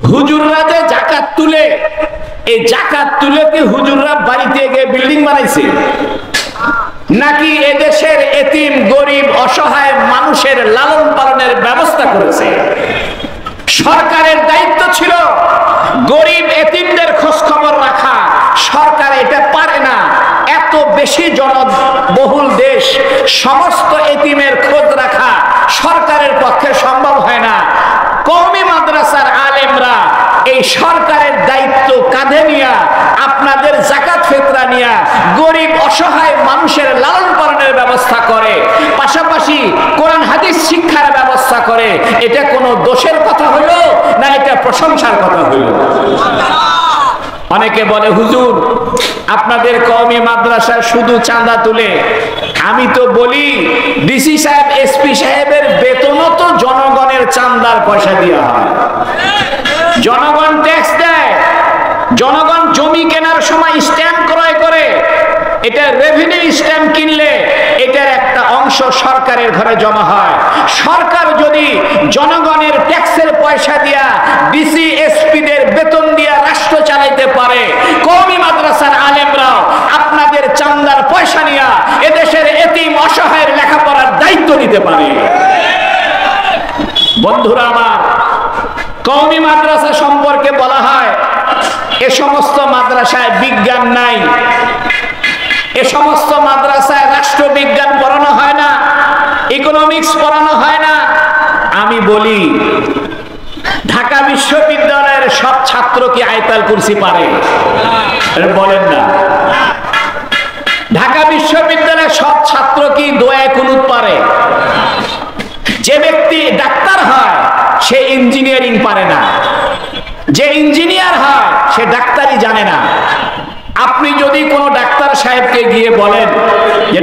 হুজুররা যে জাকাত তুলে, এই জাকাত তুলে কি হুজুররা বাড়িতে গিয়ে বিল্ডিং বানাইছে, নাকি এদেশের এতিম গরিব অসহায় মানুষের লালন পালনের ব্যবস্থা করেছে? সরকারের দায়িত্ব ছিল গরিব এতিমদের খোঁজ খবর রাখা। সরকার এটা পারে না। এত বেশি জনবহুল দেশ, সমস্ত এতিমের খোঁজ রাখা সরকারের পক্ষে সম্ভব হয় না। কওমি মাদ্রাসার আলেমরা এই সরকারের দায়িত্ব কাঁধে নিয়ে আপনাদের যাকাত ফিতরা নিয়ে গরিব অসহায় মানুষের লালন পালনের ব্যবস্থা করে, পাশাপাশি কোরআন হাদিস শিক্ষার ব্যবস্থা করে। এটা কোনো দোষের কথা হইল না, এটা প্রশংসার কথা হইল? অনেকে বলে হুজুর আপনাদের কওমি মাদ্রাসায় শুধু চাঁদা তুলে। আমি তো বলি ডিসি সাহেব এসপি সাহেবের বেতনও তো জনগণের চাঁদার পয়সা দেওয়া হয়। জনগণ ট্যাক্স দেয়, জনগণ জমি কেনার সময় স্ট্যাম্প ক্রয় করে, এটা রেভিনিউ স্ট্যাম্প কিনলে এটার একটা অংশ সরকারের ঘরে জমা হয়। সরকার যদি জনগণের ট্যাক্সের পয়সা দিয়া ডিসি এসপিদের বেতন দিয়া রাষ্ট্র চালাইতে পারে, কওমি মাদ্রাসার আলেমরাও আপনাদের চাঁদার পয়সা নিয়া এদেশের এতিম অসহায়ের লেখাপড়ার দায়িত্ব নিতে পারে। বন্ধুরা আমার, কওমি মাদ্রাসা সম্পর্কে বলা হয় এ সমস্ত মাদ্রাসায় বিজ্ঞান নাই, এ সমস্ত মাদ্রাসায় রাষ্ট্রবিজ্ঞান পড়ানো হয় না, ইকোনমিক্স পড়ানো হয় না। আমি বলি ঢাকা বিশ্ববিদ্যালয়ের সব ছাত্র কি আয়াতুল কুরসি পারে? বলেন না। ঢাকা বিশ্ববিদ্যালয়ের সব ছাত্র কি দোয়া কুনুত পারে? যে ব্যক্তি ডাক্তার হয় সে ইঞ্জিনিয়ারিং পারে না, যে ইঞ্জিনিয়ার হয় সে ডাক্তারি জানে না। আপনি যদি কোনো ডাক্তার সাহেবকে গিয়ে বলেন যে